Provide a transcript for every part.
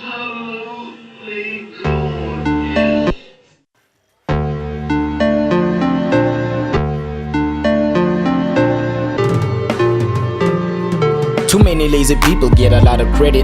Absolutely gorgeous. Too many lazy people get a lot of credit.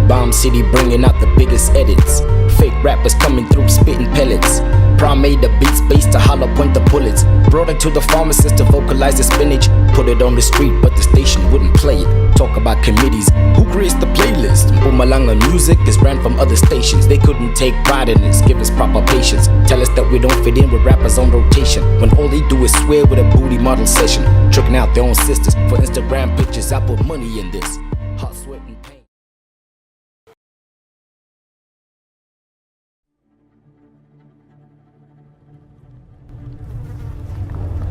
Bomb City bringing out the biggest edits. Fake rappers coming through spitting pellets. Prom made the beats based to hollow point the bullets. Brought it to the pharmacist to vocalize the spinach. Put it on the street but the station wouldn't play it. Talk about committees, who creates the playlist? Mpumalanga music is brand from other stations. They couldn't take pride in this, give us proper patience. Tell us that we don't fit in with rappers on rotation, when all they do is swear with a booty model session. Tricking out their own sisters for Instagram pictures. I put money in this. Hot sweat and pain.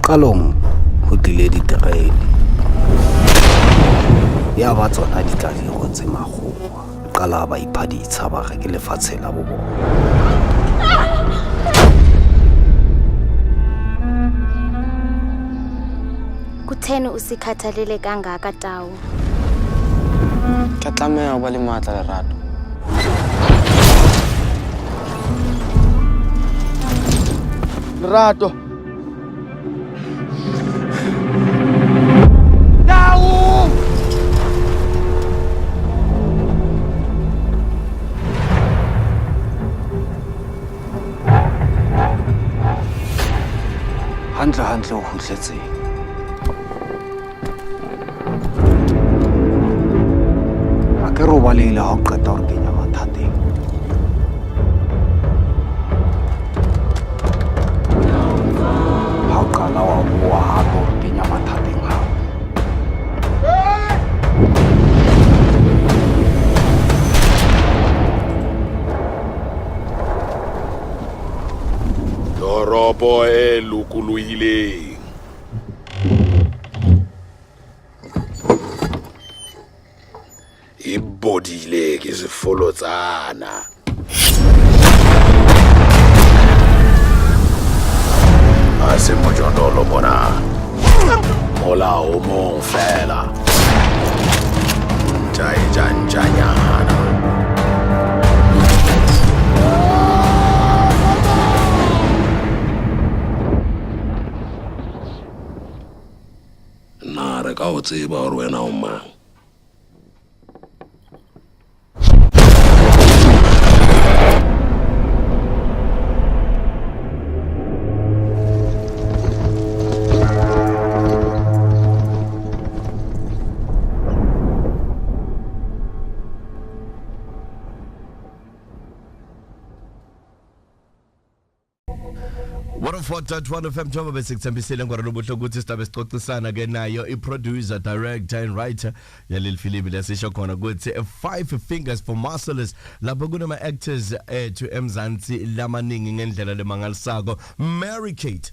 Qalong ho tlile diterene ya ba tsona di tla di rotse makgowa qala ba iphaditsa ba re ke lefatshe la bo bona. Kutheni usikhathalele kangaka Tawu? Ka tlameha ho ba le matla lerato. Lerato. Tawu! Hantle o kgutletseng. A ke ro balehile ha o qeta hore kenya mathateng. Ha o qala wa bua hape hore kenya mathateng hao. Toropo e lokolohileng. E bodile ke sefolotsana. A se mojondolo mona. Molao mong fela. Janjanyana. Na re ka o tseba hore wena o mang. One of them job besikuthembisile ngwarolobuhle ukuthi sidabe sixoxisana ke nayo i-producer, director and writer yaleli film lesisho khona ukuthi 5 fingers for Marseilles lapho kunama actors to eMzansi lamaningi ngendlela lemangalisako. Marycate.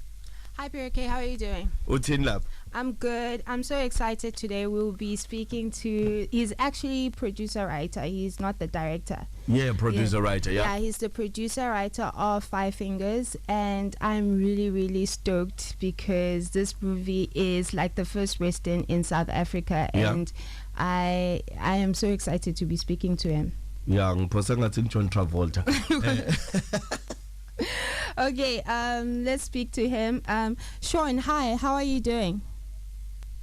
Hi Breytenbach, how are you doing? Uthini lapho? I'm good. I'm so excited today. We'll be speaking to, he's actually producer-writer. He's not the director. Yeah, producer-writer, yeah. Yeah, he's the producer-writer of 5 Fingers. And I'm really, really stoked because this movie is like the first Western in South Africa. And I am so excited to be speaking to him. Yeah, ngiphosa ngathi John Travolta. Okay, let's speak to him. Sean, hi, how are you doing?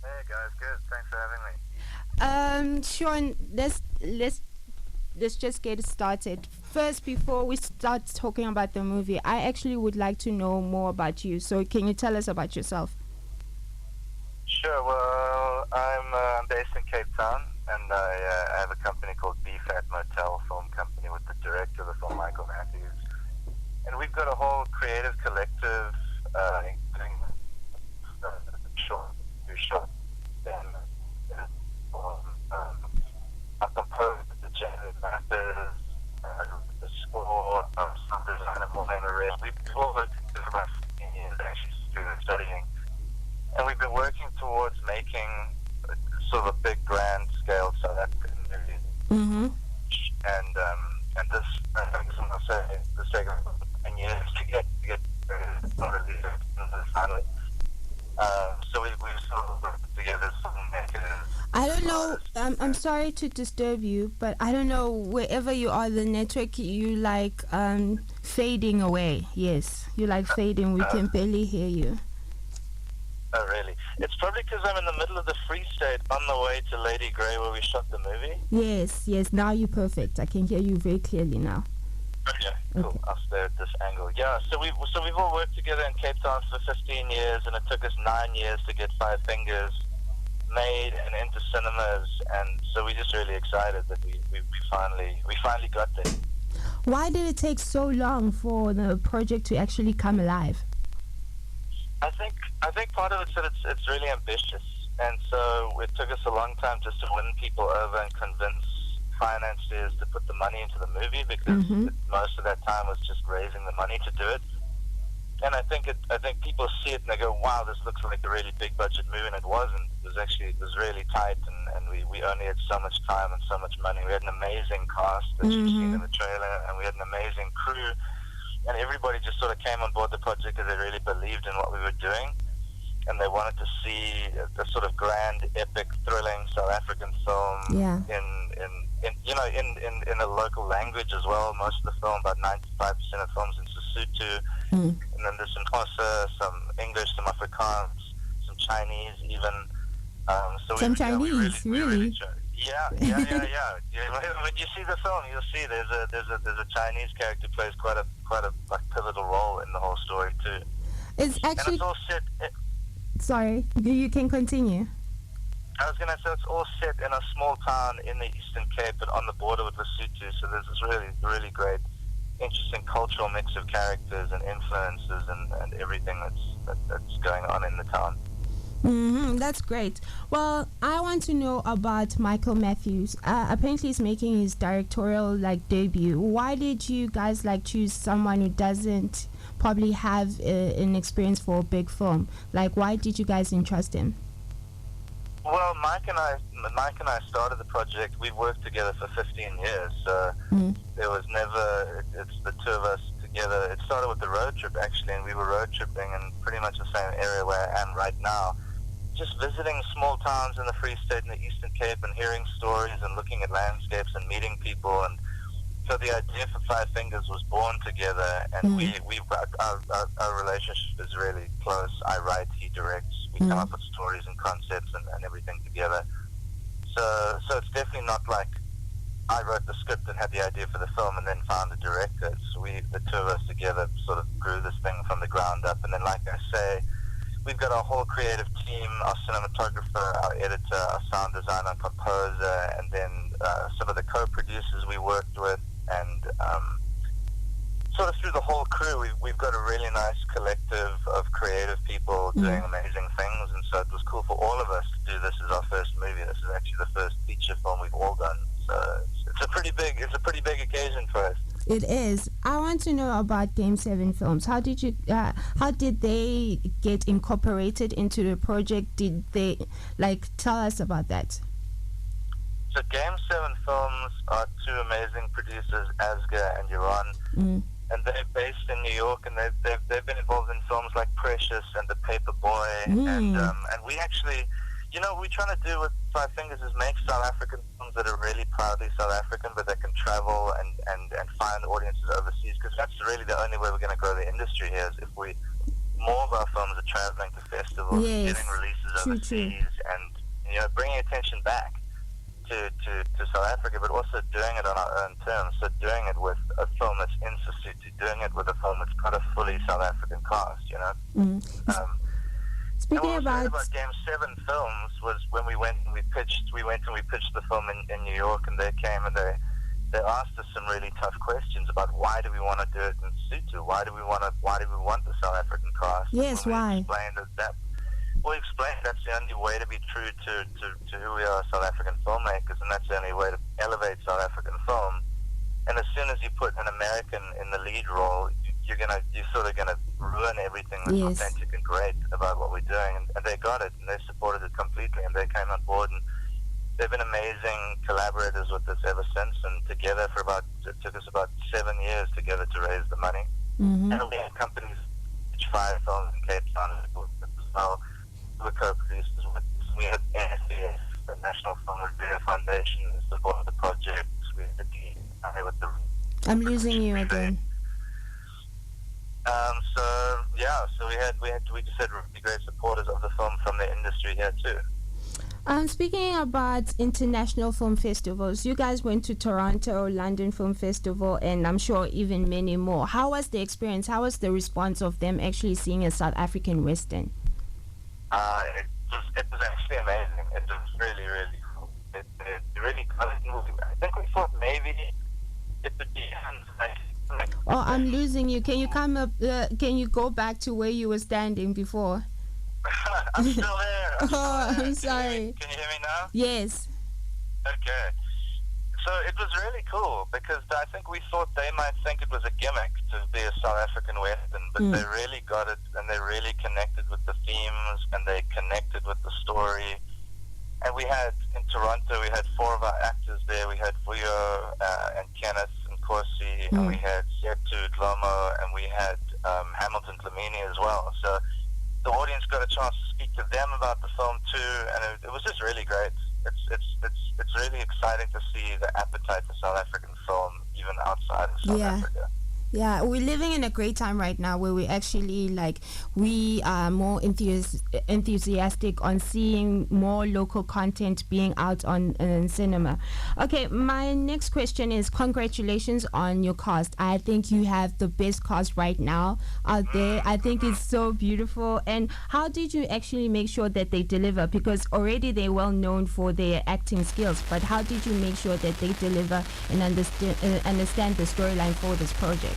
Hey guys, good. Thanks for having me. Sean, let's just get started. First, before we start talking about the movie, I actually would like to know more about you. So, can you tell us about yourself? Sure. Well, I'm based in Cape Town, and I have a company called BFAT Motel Film Company with the director of the film, Michael Matthews. And we've got a whole creative collective, including short, then I composed the generative masters, the score, sound design, and more than the rest. We've all worked for about 15 years actually studying, and we've been working towards making sort of a big, grand scale South African movie. Mm-hmm. And this, I think, as I say, the second and years to get finally. So we've sort of worked together as filmmakers I don't know. I'm sorry to disturb you, but I don't know, wherever you are, the network, you like fading away. Yes, you like fading. We can barely hear you. Oh, really? It's probably because I'm in the middle of the Free State on the way to Lady Grey where we shot the movie. Yes. Now you're perfect. I can hear you very clearly now. Okay, cool. Okay. I'll stay at this angle. Yeah, so we've all worked together in Cape Town for 15 years, and it took us 9 years to get Five Fingers made and into cinemas, and so we're just really excited that we finally got there. Why did it take so long for the project to actually come alive? I think part of it's that it's really ambitious, and so it took us a long time just to win people over and convince financiers to put the money into the movie, because most of that time was just raising the money to do it. And I think people see it and they go, wow, this looks like a really big budget movie, and it wasn't. It was really tight, and we only had so much time and so much money. We had an amazing cast, as you've seen in the trailer, and we had an amazing crew, and everybody just sort of came on board the project because they really believed in what we were doing, and they wanted to see the sort of grand, epic, thrilling South African film in a local language as well. Most of the film, about 95% of films in Sesotho, and then there's some Xhosa, some English, some Afrikaans, some Chinese even. So some Chinese, really? Yeah. When you see the film, you'll see there's a Chinese character who plays quite a like, pivotal role in the whole story too. It's actually. And it's all set. Sorry, you can continue. I was going to say it's all set in a small town in the Eastern Cape, but on the border with Lesotho. So there's this really great, interesting cultural mix of characters and influences and everything that's going on in the town. That's great. Well, I want to know about Michael Matthews. Apparently, he's making his directorial debut. Why did you guys choose someone who doesn't probably have an experience for a big film? Why did you guys entrust him? Well, Mike and I started the project. We've worked together for 15 years, so there was never. It's the two of us together. It started with the road trip actually, and we were road tripping in pretty much the same area where I am right now. Just visiting small towns in the Free State and the Eastern Cape and hearing stories and looking at landscapes and meeting people. And so the idea for Five Fingers was born together, and our relationship is really close. I write, he directs. We come up with stories and concepts and everything together. So it's definitely not like I wrote the script and had the idea for the film and then found a director. So the two of us together sort of grew this thing from the ground up. And then, like I say, we've got our whole creative team, our cinematographer, our editor, our sound designer, composer, and then some of the co-producers we worked with, and sort of through the whole crew, we've got a really nice collective of creative people doing amazing things, and so it was cool for all of us to do this as our first movie. This is actually the first feature film we've all done, so it's a pretty big occasion for us. It is. I want to know about Game 7 Films. How did they get incorporated into the project? Did they tell us about that? So Game 7 Films are two amazing producers, Asger and Yaron, and they're based in New York, and they've been involved in films like Precious and The Paper Boy, and we actually, what we're trying to do with Five Fingers is make South African films that are really proudly South African, but that can travel and find audiences overseas, because that's really the only way we're going to grow the industry here, is if more of our films are traveling to festivals, getting releases overseas, and bringing attention back to South Africa, but also doing it on our own terms. So doing it with a film that's in Sesotho, doing it with a film that's got a fully South African cast, Speaking about Game 7 Films was when we went and we pitched the film in New York, and they came and they asked us some really tough questions about why do we want to do it in Sesotho? Why do we want the South African cast? Yes, why? We explained that's the only way to be true to who we are as South African filmmakers, and that's the only way to elevate South African film. And as soon as you put an American in the lead role, you're sort of gonna ruin everything that's authentic and great about what we're doing. And they got it, and they supported it completely, and they came on board, and they've been amazing collaborators with us ever since. And together it took us about 7 years together to raise the money. And we had companies, 5 films in Cape Town as well. We were co-producers with. We had NSS and National Film Review Foundation supported the project. We had the DI with the. I'm losing you again. So we just had really great supporters of the film from the industry here too. Speaking about international film festivals, you guys went to Toronto, London Film Festival, and I'm sure even many more. How was the experience? How was the response of them actually seeing a South African Western? It was actually amazing. It was really, really cool. It really got it moving. I think we thought maybe it would be Oh, I'm losing you. Can you come up? Can you go back to where you were standing before? I'm still there. I'm sorry. Can you hear me now? Yes. Okay. So it was really cool because I think we thought they might think it was a gimmick to be a South African Western, but they really got it and they really connected with the themes and they connected with the story. And we had, in Toronto, we had 4 of our actors there. We had Vuyo and Kenneth and Corsi, and we had Zethu, Dlomo, and we had Hamilton Dlamini as well. So the audience got a chance to speak to them about the film too, and it was just really great. It's really exciting to see the appetite for South African film even outside of South Africa. Yeah, we're living in a great time right now where we actually we are more enthusiastic on seeing more local content being out on cinema. Okay, my next question is congratulations on your cast. I think you have the best cast right now out there. I think it's so beautiful. And how did you actually make sure that they deliver? Because already they're well known for their acting skills, but how did you make sure that they deliver and understand the storyline for this project?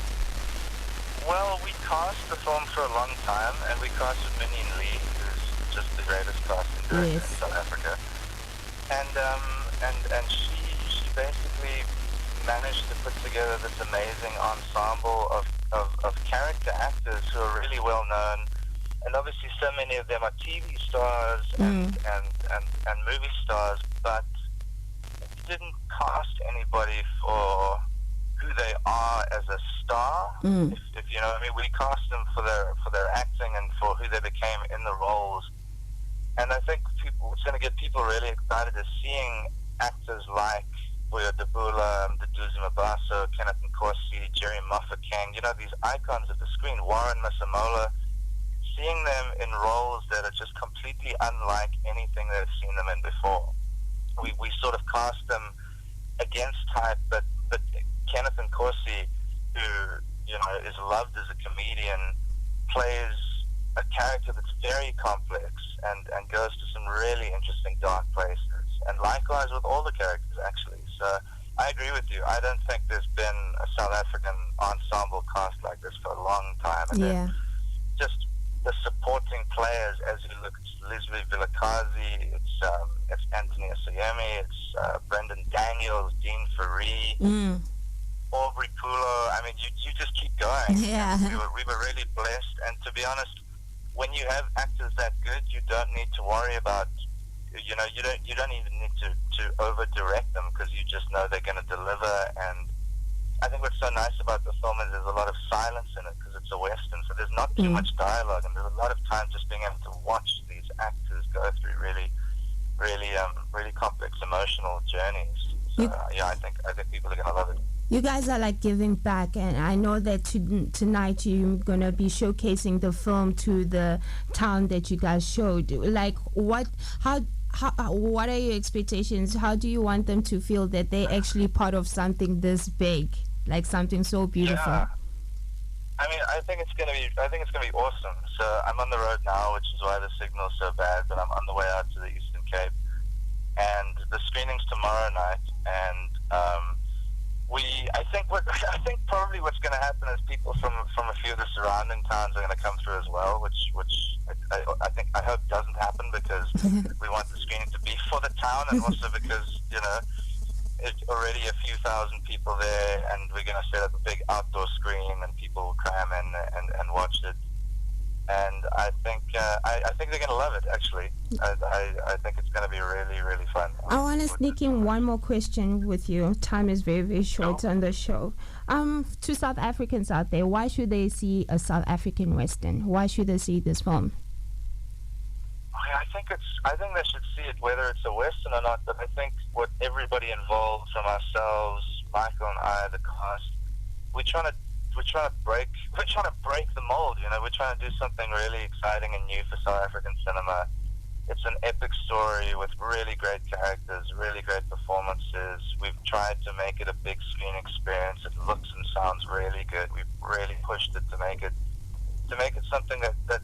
Well, we cast the film for a long time, and we casted Minion Lee, who's just the greatest casting director in South Africa. And she basically managed to put together this amazing ensemble of character actors who are really well known. And obviously so many of them are TV stars and movie stars, but we didn't cast anybody for who they are as a star, if you know what I mean. We cast them for their acting and for who they became in the roles. And I think it's going to get people really excited is seeing actors like Vuyo Dabula, Duduzi Mabaso, Kenneth and Corsi, Jerry Moffatt-Kang, these icons of the screen, Warren Masamola, seeing them in roles that are just completely unlike anything that I've seen them in before. We sort of cast them against type, but Kenneth and Corsi, who is loved as a comedian, plays a character that's very complex and goes to some really interesting dark places. And likewise with all the characters, actually. So I agree with you. I don't think there's been a South African ensemble cast like this for a long time. And then just the supporting players, as you look, it's Leslie Vilakazi, it's Anthony Asayomi, it's Brendan Daniels, Dean Faree, Aubrey Pulo. I mean, you just keep going. Yeah. We were really blessed, and to be honest, when you have actors that good, you don't need to worry about. You don't even need to over direct them because you just know they're going to deliver. And I think what's so nice about the film is there's a lot of silence in it because it's a Western, so there's not too much dialogue, and there's a lot of time just being able to watch these actors go through really complex emotional journeys. So I think people are going to love it. You guys are giving back, and I know that tonight you're gonna be showcasing the film to the town that you guys showed. What are your expectations? How do you want them to feel that they're actually part of something this big, something so beautiful? Yeah. I mean, I think it's gonna be awesome. So I'm on the road now, which is why the signal's so bad. But I'm on the way out to the Eastern Cape, and the screening's tomorrow night, and I think probably what's going to happen is people from a few of the surrounding towns are going to come through as well, which I hope doesn't happen because we want the screening to be for the town, and also because it's already a few thousand people there, and we're going to set up a big outdoor screen, and people will cram in and watch it. And I think they're going to love it. Actually, I think it's going to be really, really fun. I want to sneak in one more question with you. Time is very, very short on the show. To South Africans out there, why should they see a South African Western? Why should they see this film? I think they should see it whether it's a Western or not, but I think what everybody involved, from ourselves, Michael and I, the cast, we're trying to break the mold, you know. We're trying to do something really exciting and new for South African cinema. It's an epic story with really great characters, really great performances. We've tried to make it a big screen experience. It looks and sounds really good. We've really pushed it to make it something that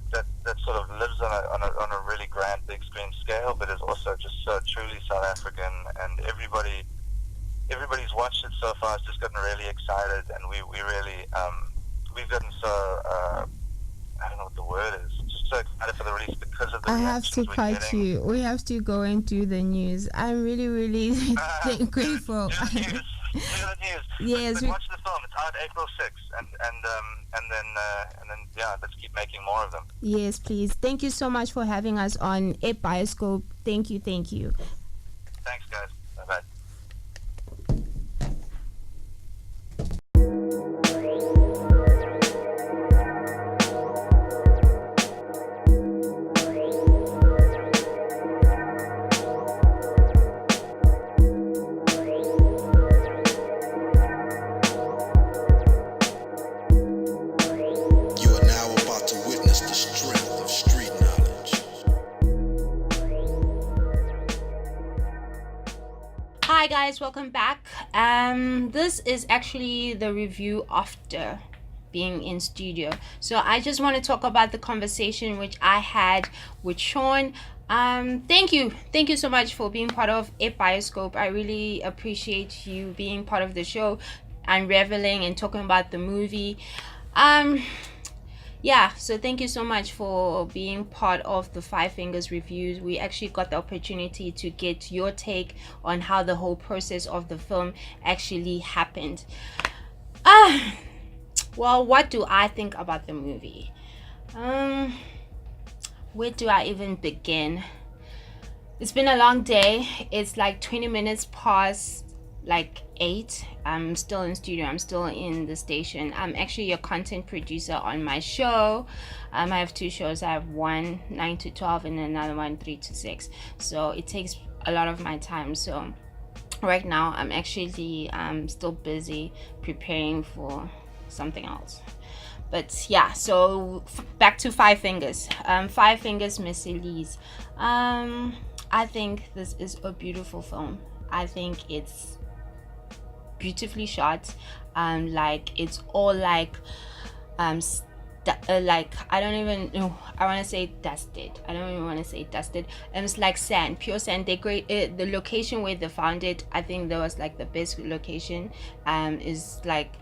sort of lives on a really grand big screen scale, but is also just so truly South African. And everybody's watched it so far. Has just gotten really excited, and we really we've gotten so I don't know what the word is. Just so excited for the release because of the. I have to cut you. We have to go and do the news. I'm really, really grateful. Do the news. Yes. But watch the film. It's out April 6th, and then yeah, let's keep making more of them. Yes, please. Thank you so much for having us on a Bioscope. Thank you. Thanks, guys. Bye bye. Hi guys, welcome back. This is actually the review after being in studio. So I just want to talk about the conversation which I had with Sean. Thank you so much for being part of a Bioscope. I really appreciate you being part of the show and reveling and talking about the movie. Yeah, so thank you so much for being part of the Five Fingers reviews. We actually got the opportunity to get your take on how the whole process of the film actually happened. Well, what do I think about the movie? Where do I even begin? It's been a long day. It's like 20 minutes past like 8. I'm still in studio. I'm still in the station. I'm actually a content producer on my show. I have 2 shows. I have one 9 to 12 and another one 3 to 6. So it takes a lot of my time. So right now I'm actually still busy preparing for something else. But yeah, so back to Five Fingers. Five Fingers Masilela. I think this is a beautiful film. I think it's beautifully shot. Like it's all like like I don't even know. I want to say dusted. I don't even want to say dusted. It's like sand, pure sand. They great. The location where they found it, I think that was like the best location. Is like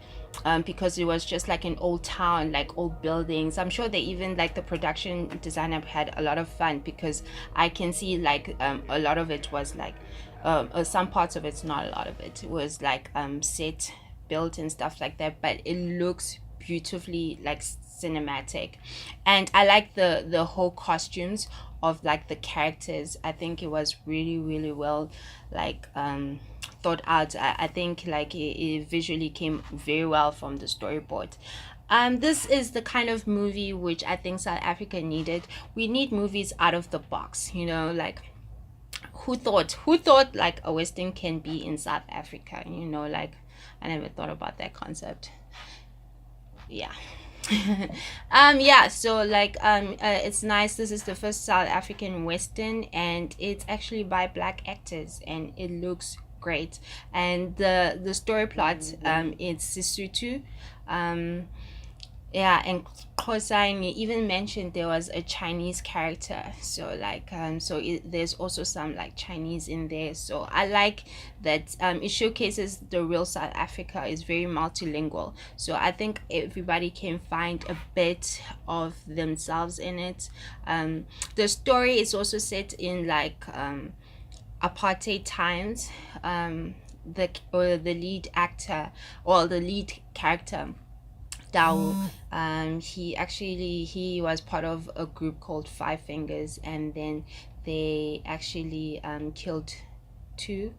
because it was just like an old town, like old buildings. I'm sure they even like the production designer had a lot of fun because I can see like a lot of it was like some parts of it's not a lot of it was like set built and stuff like that, but it looks beautifully like cinematic. And I like the whole costumes of like the characters. I think it was really well like thought out. I think like it visually came very well from the storyboard. This is the kind of movie which I think South Africa needed. We need movies out of the box, you know, like who thought like a Western can be in South Africa, you know, like I never thought about that concept. Yeah. Yeah, so like it's nice. This is the first South African Western and it's actually by Black actors and it looks great. And the story plot, it's Zethu, yeah, and Xhosa even mentioned there was a Chinese character, so like there's also some like Chinese in there. So I like that it showcases the real South Africa is very multilingual, so I think everybody can find a bit of themselves in it. The story is also set in like apartheid times. The lead actor or the lead character Dlomo, he was part of a group called Five Fingers, and then they actually killed 2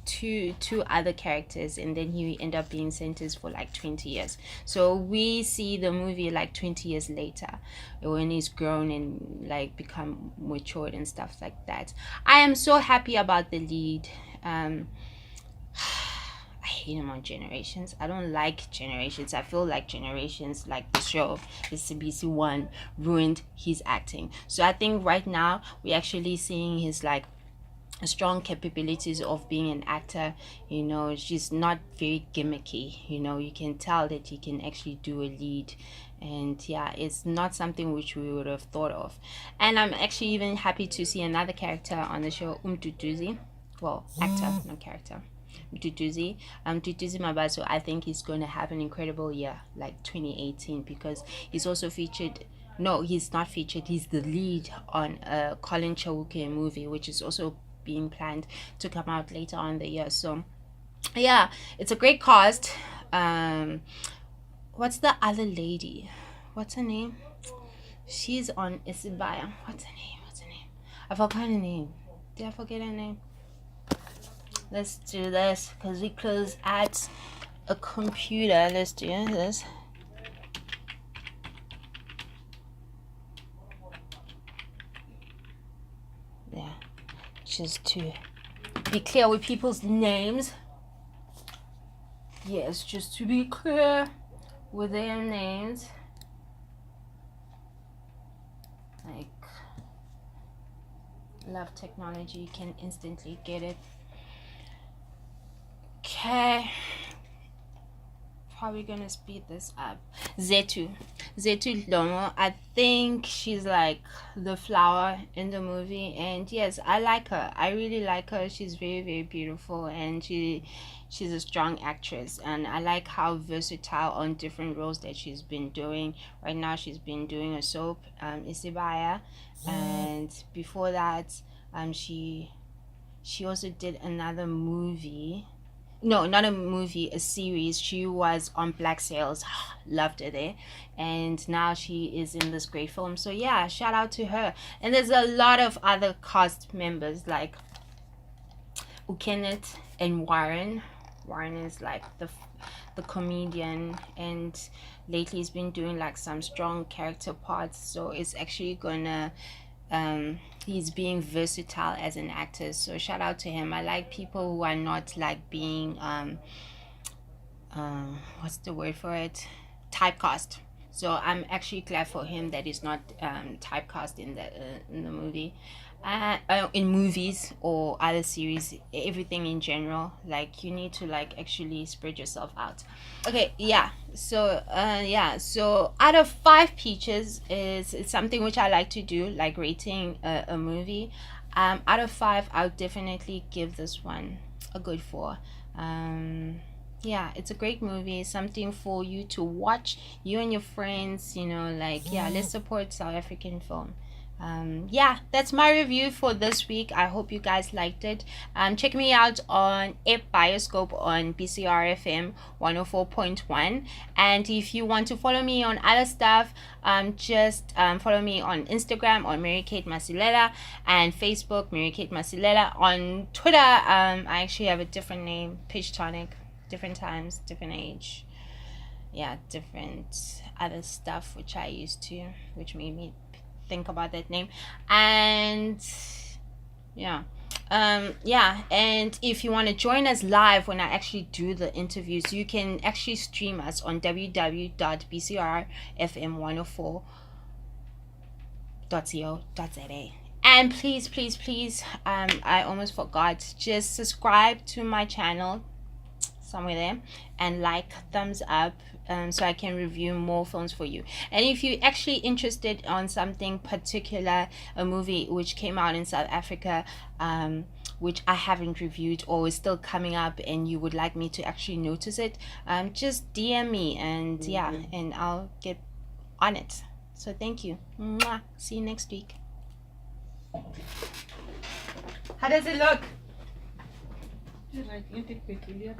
two other characters, and then he end up being sentenced for like 20 years. So we see the movie like 20 years later when he's grown and like become matured and stuff like that. I am so happy about the lead. I hate him on Generations. I don't like Generations. I feel like Generations, like the show, the CBC one, ruined his acting. So I think right now we're actually seeing his like strong capabilities of being an actor. You know, she's not very gimmicky. You know, you can tell that he can actually do a lead, and yeah, it's not something which we would have thought of. And I'm actually even happy to see another character on the show, Mduduzi. Well, actor, not character. Mduduzi. Mduduzi Mabaso, I think he's going to have an incredible year like 2018, because he's also featured. No, he's not featured. He's the lead on a Colin Chawuke movie, which is also being planned to come out later on in the year. So yeah, it's a great cast. What's the other lady? What's her name? She's on Isibaya. What's her name? I forgot her name. Did I forget her name? Let's do this because we close at a computer. Let's do this. Yeah, just to be clear with people's names. Yes, just to be clear with their names. Like, love technology, you can instantly get it. Okay, probably gonna speed this up. Zethu Dlomo. I think she's like the flower in the movie, and yes, I like her. I really like her. She's very, very beautiful, and she's a strong actress, and I like how versatile on different roles that she's been doing. Right now she's been doing a soap, Isibaya, and before that she also did another movie. No, not a movie, a series. She was on Black Sails. Loved her there. And now she is in this great film. So yeah, shout out to her. And there's a lot of other cast members like Kenneth and Warren. Warren is like the comedian, and lately he's been doing like some strong character parts. So it's actually gonna he's being versatile as an actor, so shout out to him. I like people who are not like being what's the word for it, typecast. So I'm actually glad for him that he's not typecast in the movie, in movies or other series, everything in general. Like, you need to like actually spread yourself out. Okay, yeah. So so out of 5 peaches is something which I like to do, like rating a movie. Out of 5, I'll definitely give this one a good 4. Yeah, it's a great movie, something for you to watch, you and your friends, you know, like, yeah, let's support South African film. Yeah, that's my review for this week. I hope you guys liked it. Check me out on Bioscope on BCR FM 104.1, and if you want to follow me on other stuff, just follow me on Instagram on Marycate Masilela, and Facebook Marycate Masilela. On Twitter, I actually have a different name, Pitch Tonic. Different times, different age, yeah, different other stuff which I used to, which made me think about that name. And yeah, and if you want to join us live when I actually do the interviews, you can actually stream us on www.bcrfm104.co.za. And please, I almost forgot, just subscribe to my channel somewhere there, and like, thumbs up, so I can review more films for you. And if you're actually interested on something particular, a movie which came out in South Africa, which I haven't reviewed or is still coming up, and you would like me to actually notice it, just DM me, and yeah, and I'll get on it. So thank you. Mwah. See you next week. How does it look? Right, you take quickly.